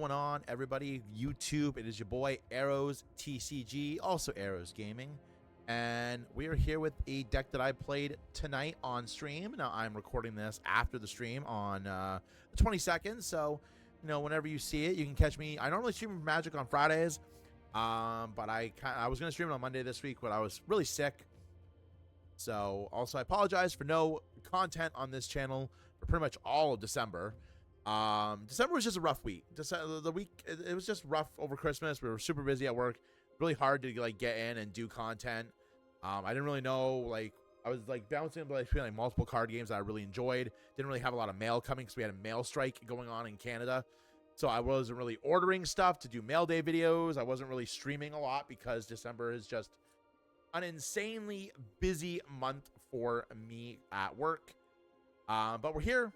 going on, everybody? YouTube, it is your boy Arrows TCG, also Arrows Gaming, and we are here with a deck that I played tonight on stream. Now I'm recording this after the stream on the 22nd, so whenever you see it, you can catch me. I normally stream Magic on Fridays, but I was going to stream it on Monday this week, but I was really sick. So also I apologize for no content on this channel for pretty much all of December. December was just a rough week. The week it was just rough over Christmas. We were super busy at work, really hard to get in and do content. I didn't really know, I was bouncing between multiple card games that I really enjoyed. Didn't really have a lot of mail coming because we had a mail strike going on in Canada. So I wasn't really ordering stuff to do mail day videos. I wasn't really streaming a lot because December is just an insanely busy month for me at work. But we're here.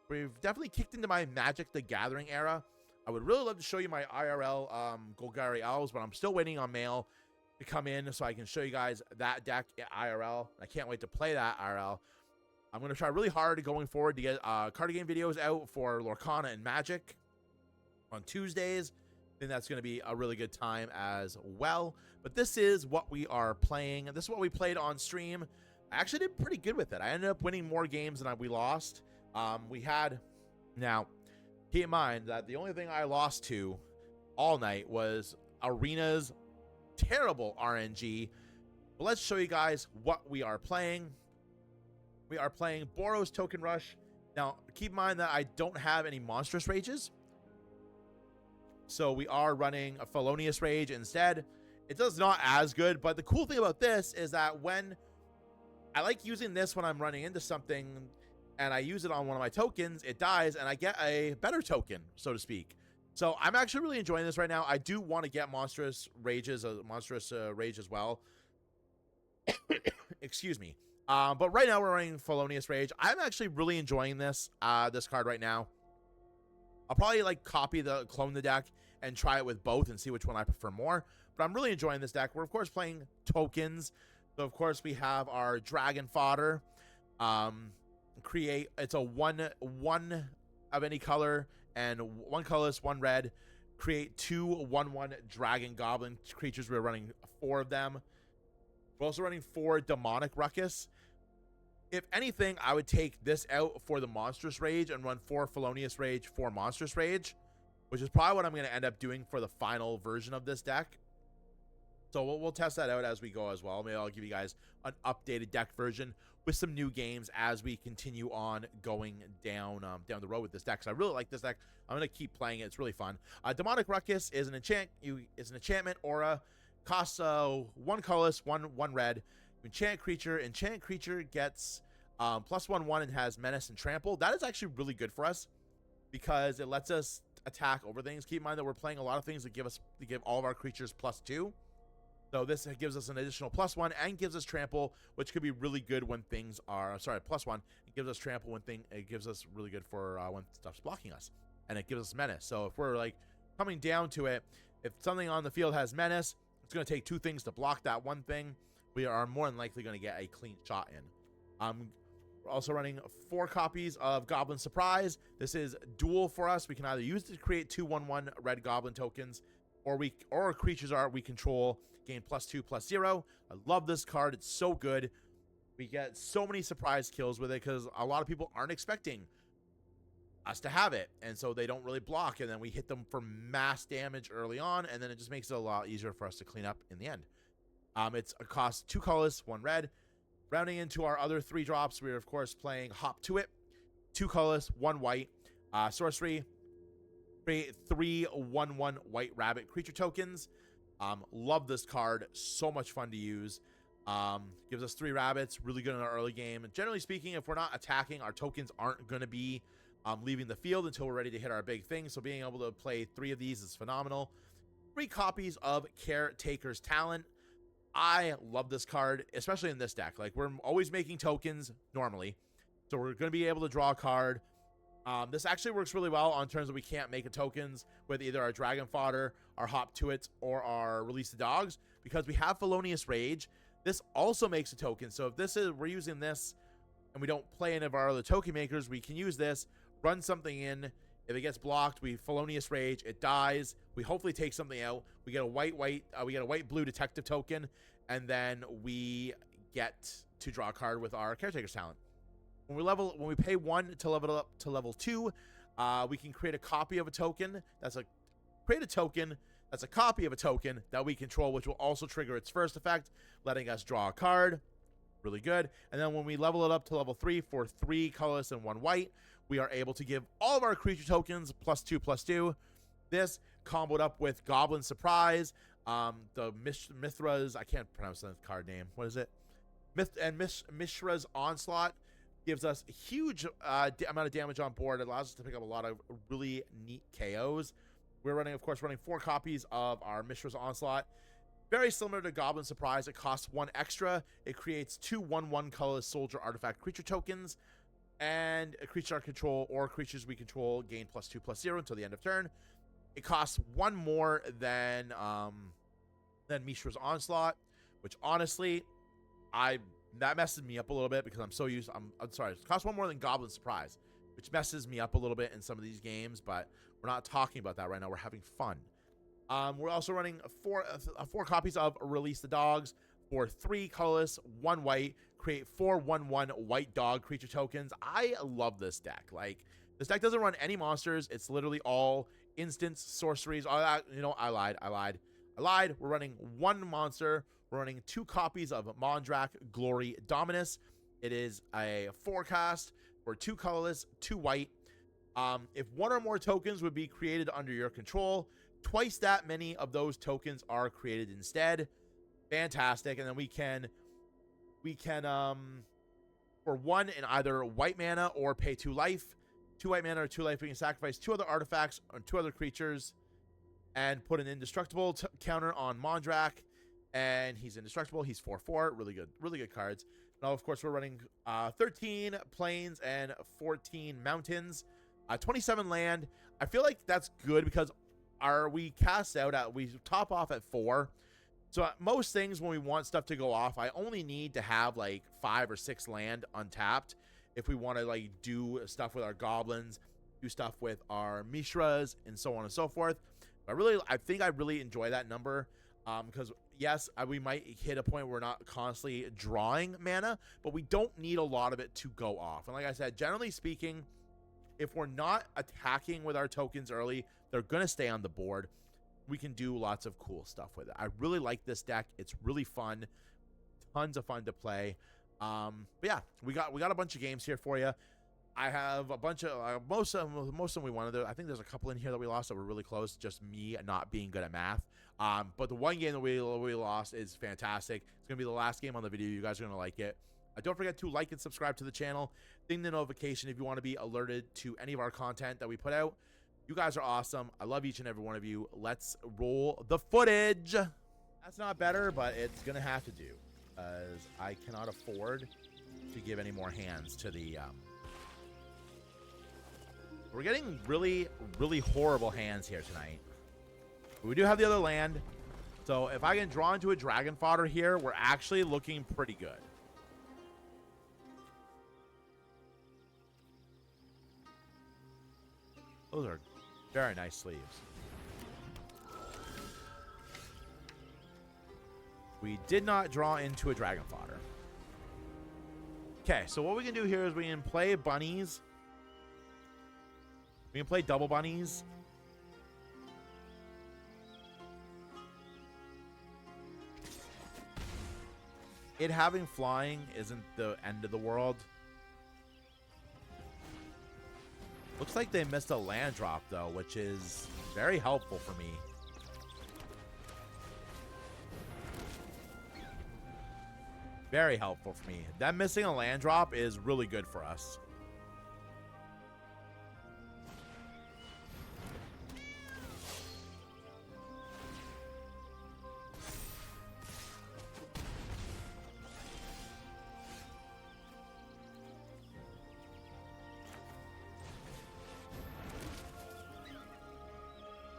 We've definitely kicked into my Magic the Gathering era. I would really love to show you my IRL Golgari Owls, but I'm still waiting on mail to come in so I can show you guys that deck at IRL. I can't wait to play that IRL. I'm going to try really hard going forward to get card game videos out for Lorcana and Magic on Tuesdays. I think that's going to be a really good time as well. But this is what we are playing. This is what we played on stream. I actually did pretty good with it. I ended up winning more games than we lost. Now, keep in mind that the only thing I lost to all night was Arena's terrible RNG. But let's show you guys what we are playing. We are playing Boros Token Rush. Now, keep in mind that I don't have any Monstrous Rages. So we are running a Felonious Rage instead. It does not as good, but the cool thing about this is that when I like using this when I'm running into something and I use it on one of my tokens, it dies and I get a better token, so to speak. So I'm actually really enjoying this right now. I do want to get Monstrous Rage as well. Excuse me. But right now we're running Felonious Rage. I'm actually really enjoying this card right now. I'll probably clone the deck and try it with both and see which one I prefer more. But I'm really enjoying this deck. We're of course playing tokens. So of course we have our Dragon Fodder. It's a one of any color and one colorless, one red. Create 2 1/1 dragon goblin creatures. We're running 4 of them. We're also running 4 demonic ruckus. If anything, I would take this out for the Monstrous Rage and run 4 Felonious Rage, 4 Monstrous Rage, which is probably what I'm going to end up doing for the final version of this deck. So we'll test that out as we go as well. Maybe I'll give you guys an updated deck version with some new games as we continue on going down the road with this deck. So I really like this deck. I'm going to keep playing it. It's really fun. Demonic Ruckus is an enchantment aura. Costs 1 colorless, 1 red. Enchant creature. Enchant creature gets +1/1 and has menace and trample. That is actually really good for us because it lets us attack over things. Keep in mind that we're playing a lot of things that give all of our creatures +2. So this gives us an additional +1 and gives us trample, which could be really good when things are +1. It gives us trample it gives us really good for when stuff's blocking us, and it gives us menace. So if we're coming down to it, if something on the field has menace, it's going to take 2 things to block that one thing. We are more than likely going to get a clean shot in. We're also running 4 copies of Goblin Surprise. This is dual for us. We can either use it to create 2 1/1 red goblin tokens, or creatures we control gain +2/+0. I love this card. It's so good. We get so many surprise kills with it because a lot of people aren't expecting us to have it, and so they don't really block, and then we hit them for mass damage early on, and then it just makes it a lot easier for us to clean up in the end. It's a cost 2 colorless, 1 red. Rounding into our other 3 drops, we're of course playing Hop to It. 2 colorless, 1 white. Sorcery. Create 3 1/1 white rabbit creature tokens. Love this card. So much fun to use. Gives us 3 rabbits. Really good in our early game. And generally speaking, if we're not attacking, our tokens aren't going to be leaving the field until we're ready to hit our big thing. So being able to play 3 of these is phenomenal. 3 copies of Caretaker's Talent. I love this card, especially in this deck. We're always making tokens normally, so we're going to be able to draw a card. This actually works really well on turns that we can't make tokens with either our Dragon Fodder, our Hop to It, or our Release the Dogs, because we have Felonious Rage. This also makes a token. So if we're using this and we don't play any of our other token makers, we can use this, run something in, If it gets blocked, we Felonious Rage. It dies. We hopefully take something out. We get a white-blue detective token, and then we get to draw a card with our Caretaker's talent. When we pay 1 to level up to level 2, we can create a copy of a token. Create a token that's a copy of a token that we control, which will also trigger its first effect, letting us draw a card. Really good. And then when we level it up to level 3 for 3 colorless and 1 white, we are able to give all of our creature tokens +2/+2. This comboed up with Goblin Surprise, the Mithra's, I can't pronounce the card name. What is it? Mishra's Onslaught gives us a huge amount of damage on board. It allows us to pick up a lot of really neat KOs. We're of course, running 4 copies of our Mishra's Onslaught. Very similar to Goblin Surprise. It costs 1 extra. It creates 2 1/1 colorless soldier artifact creature tokens. And a creature our control or creatures we control gain +2/+0 until the end of turn. It costs 1 more than Mishra's Onslaught, which honestly, that messes me up a little bit because I'm so used. I'm sorry. It costs 1 more than Goblin Surprise, which messes me up a little bit in some of these games, but we're not talking about that right now. We're having fun. We're also running 4 copies of Release the Dogs for 3 colorless, 1 white. Create 4 1/1 white dog creature tokens. I love this deck. Like, this deck doesn't run any monsters. It's literally all instants, sorceries. All that. You know, I lied. We're running 1 monster. We're running 2 copies of Mondrak Glory Dominus. It is a 4-cast for 2 colorless, 2 white. If 1 or more tokens would be created under your control, twice that many of those tokens are created instead. Fantastic. And then we can for 1 in either white mana or pay 2 life. 2 white mana or 2 life, we can sacrifice 2 other artifacts or 2 other creatures and put an indestructible counter on Mondrak. And he's indestructible. He's 4/4. Really good cards. Now, of course, we're running 13 plains and 14 mountains. 27 land. I feel like that's good because we top off at 4. So at most things, when we want stuff to go off, I only need to have like 5 or 6 land untapped if we want to like do stuff with our goblins, do stuff with our Mishras, and so on and so forth. But I think I really enjoy that number because yes, we might hit a point where we're not constantly drawing mana, but we don't need a lot of it to go off. And like I said, generally speaking, if we're not attacking with our tokens early, they're going to stay on the board. We can do lots of cool stuff with it. I really like this deck. It's really fun. Tons of fun to play. But yeah, we got a bunch of games here for you. I have a bunch of most of them we wanted. I think there's a couple in here that we lost that were really close. Just me not being good at math. But the one game that we lost is fantastic. It's gonna be the last game on the video. You guys are gonna like it. Don't forget to like and subscribe to the channel. Ding the notification if you want to be alerted to any of our content that we put out. You guys are awesome. I love each and every one of you. Let's roll the footage. That's not better, but it's going to have to do, as I cannot afford to give any more hands to the... We're getting really, really horrible hands here tonight. We do have the other land, so if I can draw into a dragon fodder here, we're actually looking pretty good. Those are very nice sleeves. We did not draw into a dragon fodder. Okay, so what we can do here is we can play bunnies. We can play double bunnies. It having flying isn't the end of the world. Looks like they missed a land drop, though, which is very helpful for me. Very helpful for me. Them missing a land drop is really good for us.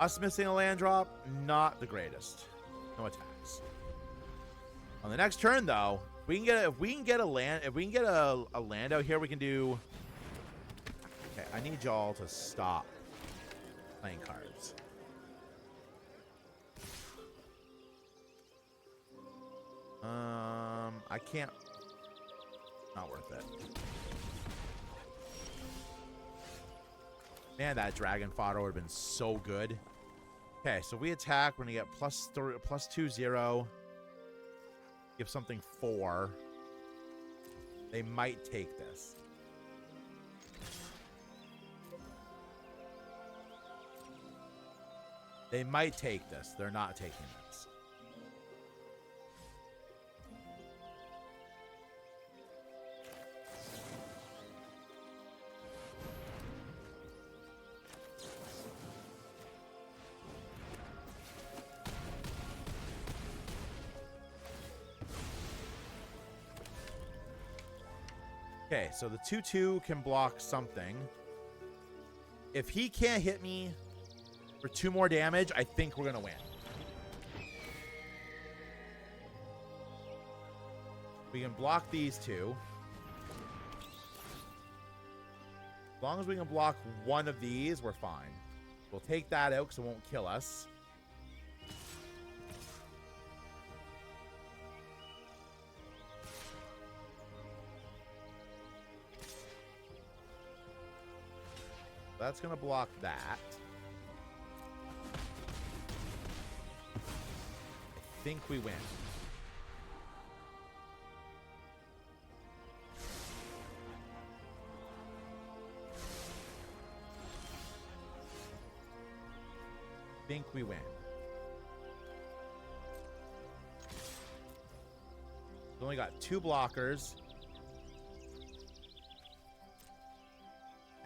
Us missing a land drop, not the greatest. No attacks. On the next turn, though, if we can get a land out here, we can do. Okay, I need y'all to stop playing cards. I can't. Not worth it. Man, that dragon fodder would have been so good. Okay, so we attack. We're gonna get +2/0. Give something 4. They might take this. They might take this. They're not taking this. Okay, so the 2/2 can block something. If he can't hit me for 2 more damage, I think we're gonna win. We can block these 2. As long as we can block one of these, we're fine. We'll take that out because it won't kill us. That's going to block that. I think we win. Think we win. We only got 2 blockers.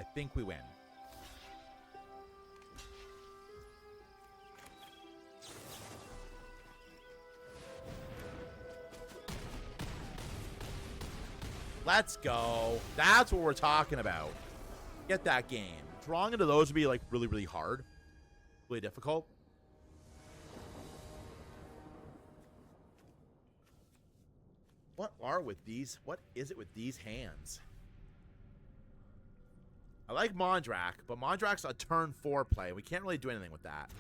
I think we win. Let's go. That's what we're talking about. Get that game. Drawing into those would be like really, really hard. Really difficult. What is it with these hands? I like Mondrak, but Mondrak's a turn 4 play. We can't really do anything with that.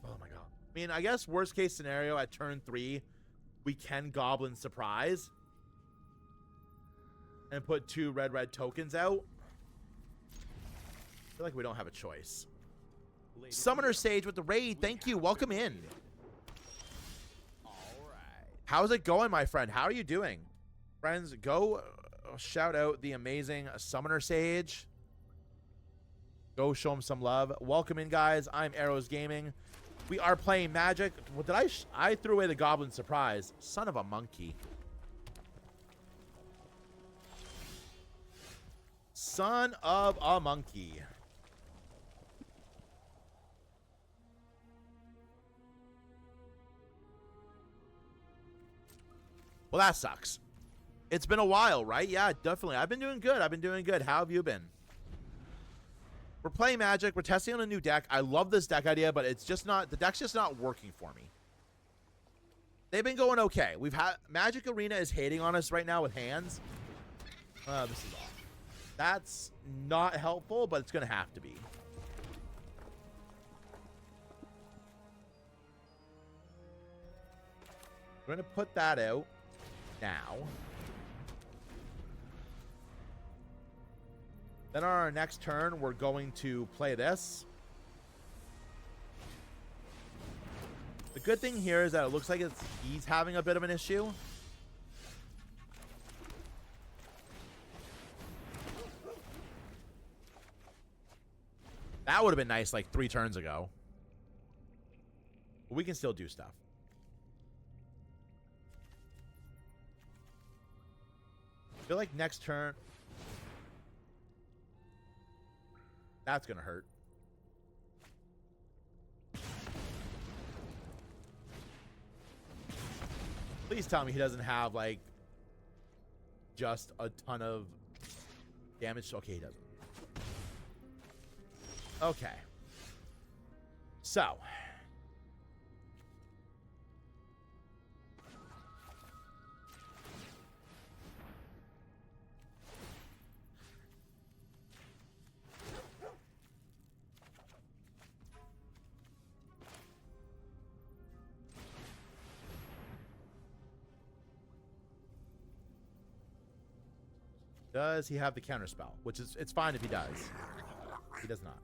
Oh my god. I mean, I guess worst case scenario at turn 3, we can Goblin Surprise and put 2 red tokens out. I feel like we don't have a choice. Summoner Sage with the raid. Thank you. Welcome in. All right. How's it going, my friend? How are you doing? Friends, go shout out the amazing Summoner Sage. Go show him some love. Welcome in, guys. I'm Arrows Gaming. We are playing Magic. What did I threw away the Goblin Surprise. Son of a monkey. Son of a monkey. Well, that sucks. It's been a while, right? Yeah, definitely. I've been doing good. How have you been? We're playing Magic. We're testing on a new deck. I love this deck idea, but it's just not, the deck's just not working for me. They've been going okay. We've had, Magic Arena is hating on us right now with hands. This is off. That's not helpful, but it's going to have to be. We're going to put that out now. Then on our next turn, we're going to play this. The good thing here is that it looks like he's having a bit of an issue. That would have been nice like 3 turns ago. But we can still do stuff. I feel like next turn... That's going to hurt. Please tell me he doesn't have, like, just a ton of damage. Okay, he doesn't. Okay. So. Does he have the counter spell? Which is, it's fine if he does. He does not.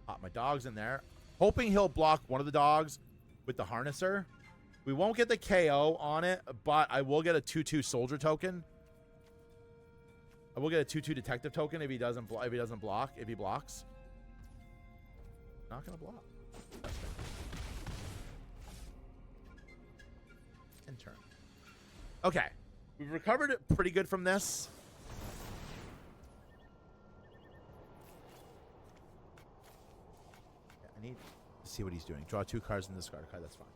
Pop my dogs in there. Hoping he'll block one of the dogs with the harnesser. We won't get the KO on it, but I will get a 2/2 soldier token. I will get a 2/2 detective token if he doesn't block. If he blocks, not gonna block. In turn. Okay, we've recovered it pretty good from this. Yeah, I need to see what he's doing. Draw 2 cards and discard a card. That's fine.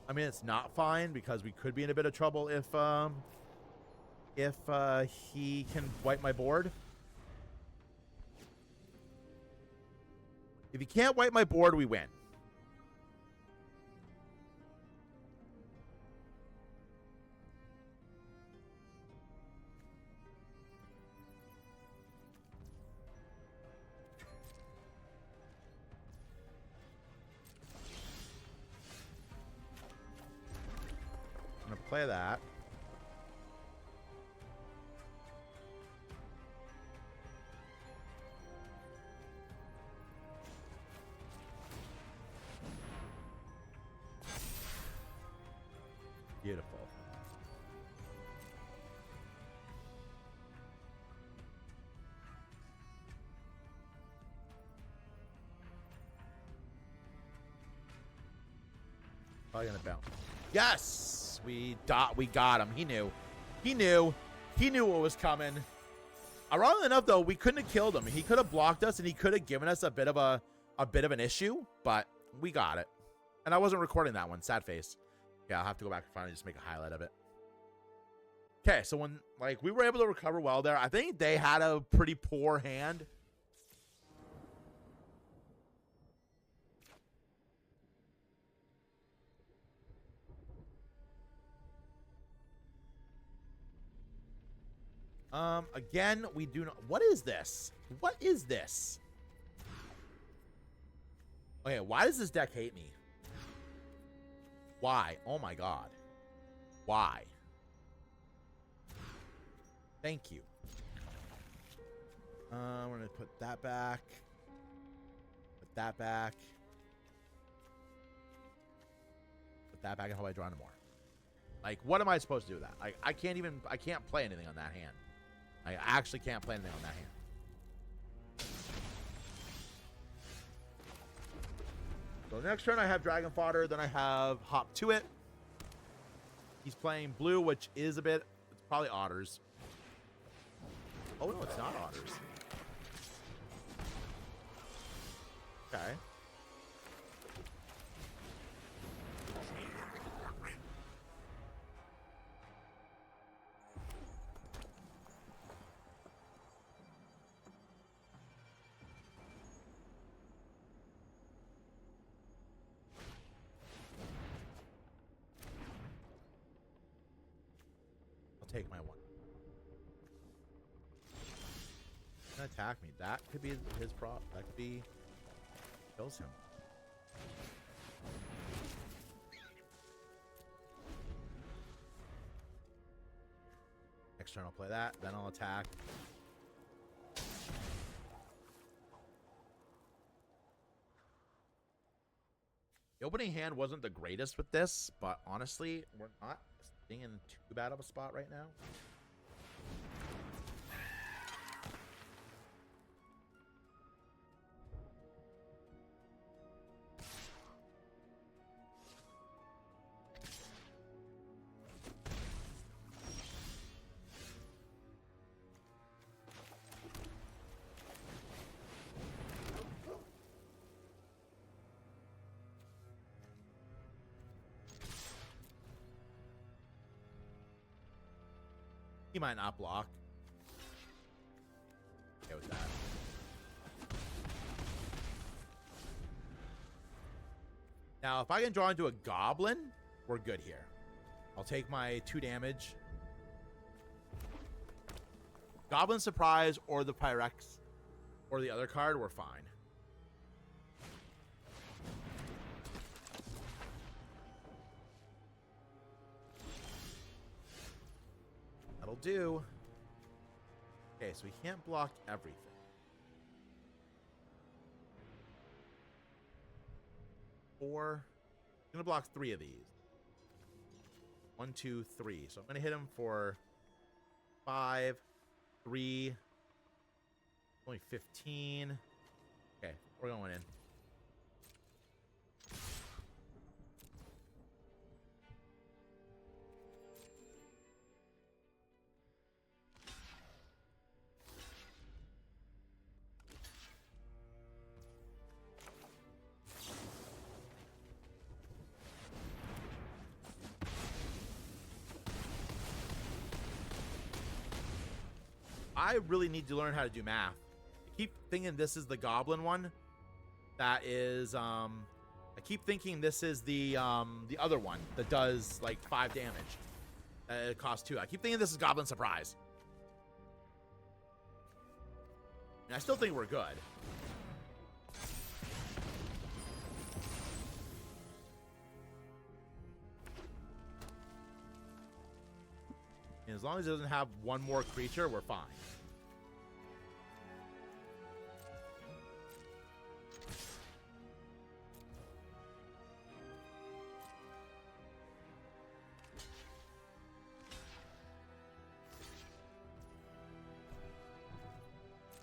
I mean, it's not fine because we could be in a bit of trouble if he can wipe my board. If he can't wipe my board, we win. I'm going to play that. Beautiful. Probably gonna bounce. Yes, we got him. He knew what was coming. Ironically enough, though, we couldn't have killed him. He could have blocked us, and he could have given us a bit of an issue, but we got it. And I wasn't recording that one. Sad face. Yeah, I'll have to go back and finally just make a highlight of it. Okay, so when we were able to recover well there, I think they had a pretty poor hand. Again, we do not. What is this? What is this? Okay, why does this deck hate me? Why? Oh my god. Why? Thank you. We're gonna put that back. Put that back. Put that back and hope I draw no more. What am I supposed to do with that? I can't play anything on that hand. I actually can't play anything on that hand. So next turn I have Dragon Fodder, then I have Hop to it. He's playing blue, which is it's probably Otters. Oh no, it's not Otters. Okay. Take my one. Gonna attack me. That could be his prop. That could be kills him. Next turn I'll play that. Then I'll attack. The opening hand wasn't the greatest with this, but honestly, we're not being in too bad of a spot right now. He might not block. Okay with that. Now, if I can draw into a goblin, we're good here. I'll take my 2 damage. Goblin Surprise or the Pyrex or the other card, we're fine. That'll do. Okay, so we can't block everything. Four. I'm gonna block 3 of these. 1, 2, 3. So I'm gonna hit him for 5, 3. Only 15. Okay, we're going in. I really need to learn how to do math. I keep thinking this is the goblin one. That is, I keep thinking this is the other one that does like 5 damage. It costs 2. I keep thinking this is Goblin Surprise. And I still think we're good. And as long as it doesn't have one more creature, we're fine.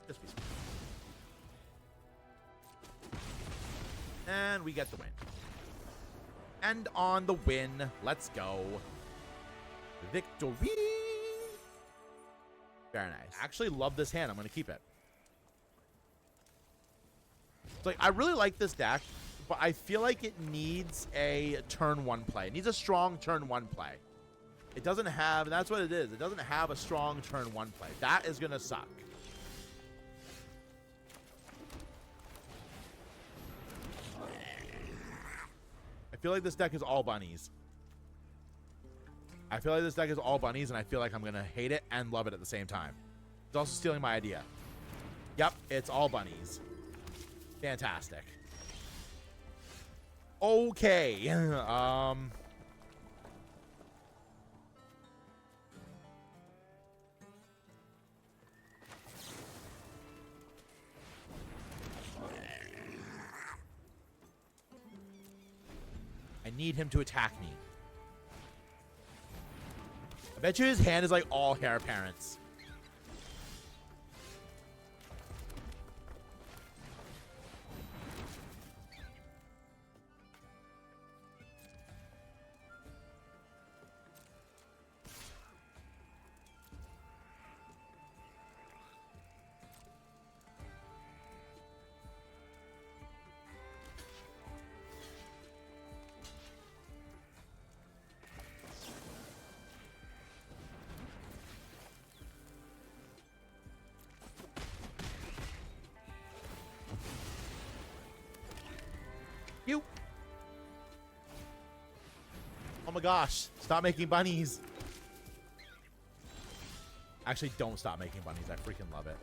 Just be smart. And we get the win. And on the win, let's go. Victory! Very nice. I actually love this hand. I'm going to keep it. It's like, I really like this deck, but I feel like it needs a turn 1 play. It needs a strong turn 1 play. It doesn't have, that's what it is. It doesn't have a strong turn 1 play. That is going to suck. I feel like this deck is all bunnies. I feel like this deck is all bunnies, and I feel like I'm going to hate it and love it at the same time. It's also stealing my idea. Yep, it's all bunnies. Fantastic. Okay. I need him to attack me. I bet you his hand is like all hair parents. You. Oh my gosh. Stop making bunnies. Actually, don't stop making bunnies. I freaking love it.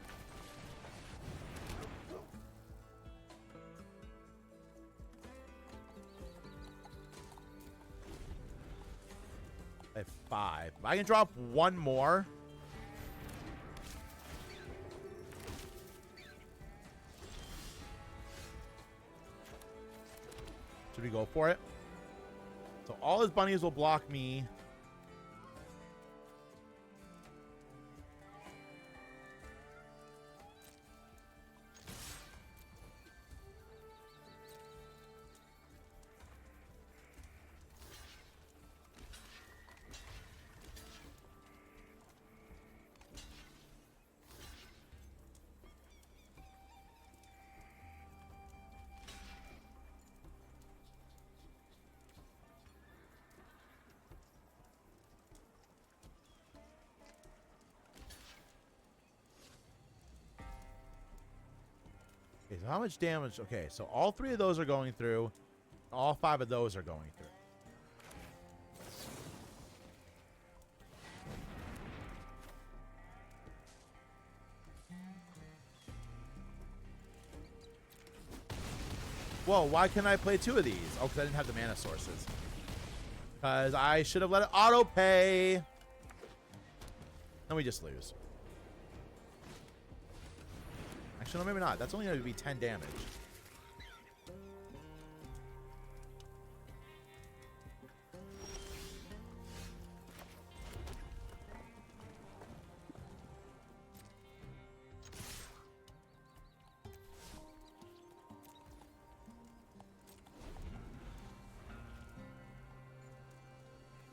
I have 5. If I can drop 1 more. Should we go for it? So all his bunnies will block me. Okay, so how much damage? Okay, so all 3 of those are going through. All 5 of those are going through. Whoa, why can't I play 2 of these? Oh, because I didn't have the mana sources. Because I should have let it auto pay. Then we just lose. Actually, no, maybe not. That's only going to be 10 damage.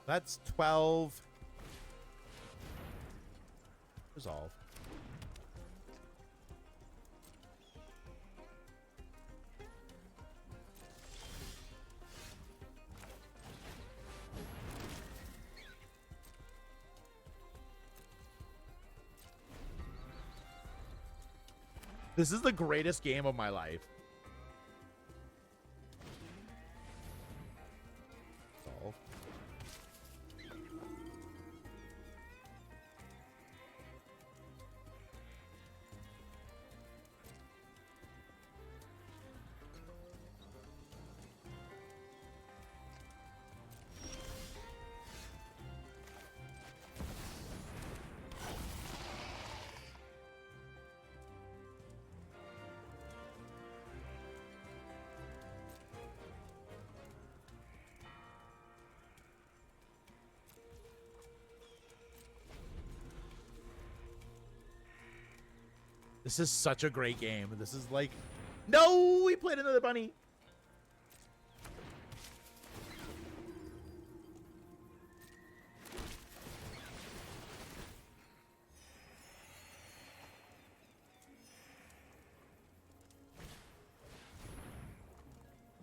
That's 12. Resolve. This is the greatest game of my life. Resolve. This is such a great game. This is like... No! We played another bunny!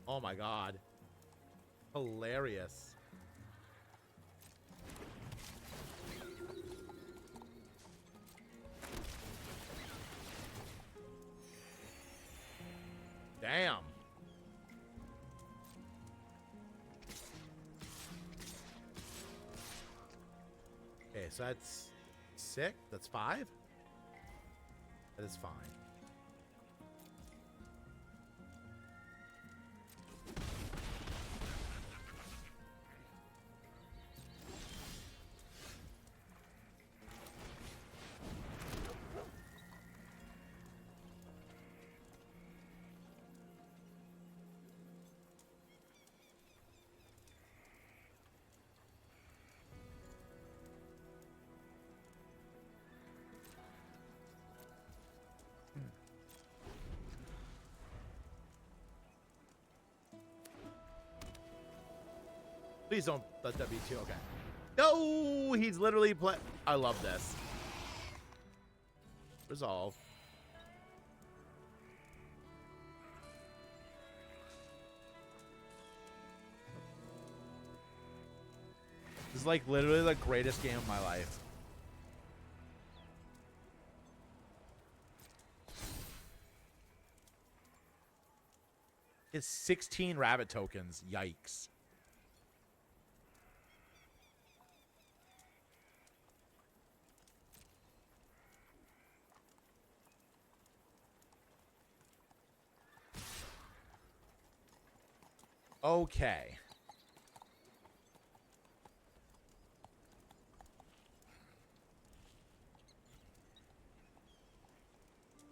Oh my god. Hilarious. Damn. Okay, so that's 6. That's 5. That is fine. Please don't let that be 2. Okay. No, he's literally play. I love this. Resolve. This is like literally the greatest game of my life. It's 16 rabbit tokens. Yikes. Okay.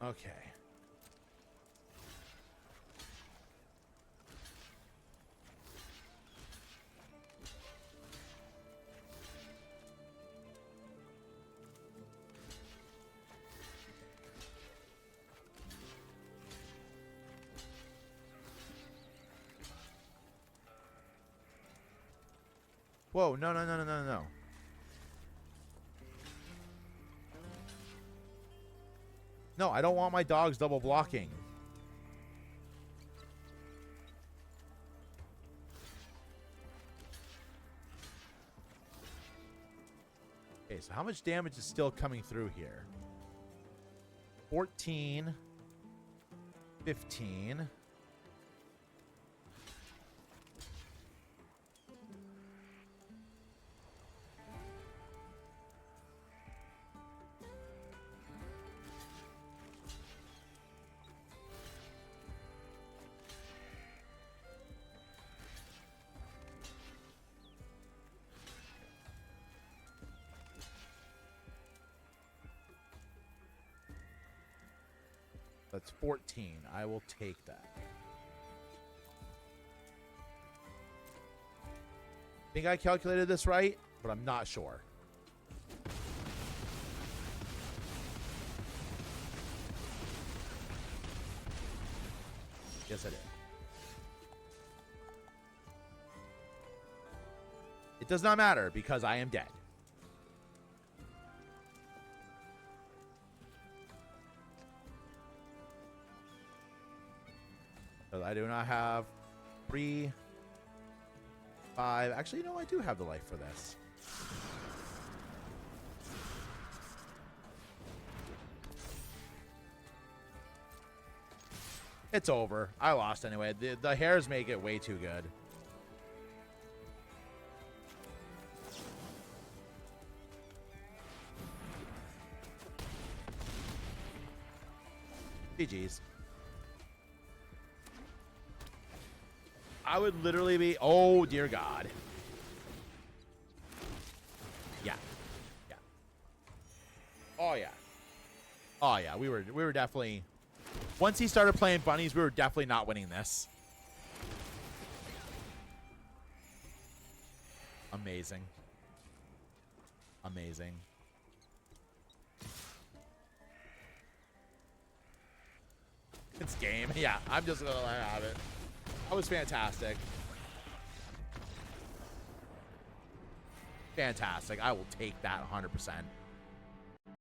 Okay. Whoa, no, no, no, no, no, no. No, I don't want my dogs double blocking. Okay, so how much damage is still coming through here? 14. 15. That's 14. I will take that. I think I calculated this right, but I'm not sure. Yes, I did. It does not matter because I am dead. So I do not have 3, 5. Actually, no, I do have the life for this. It's over. I lost anyway. The hairs make it way too good. GG's. I would literally be... Oh, dear God. Yeah. Yeah. Oh, yeah. Oh, yeah. We were definitely... Once he started playing bunnies, we were definitely not winning this. Amazing. Amazing. It's game. Yeah, I'm just gonna let have it. That was fantastic. Fantastic. I will take that 100%.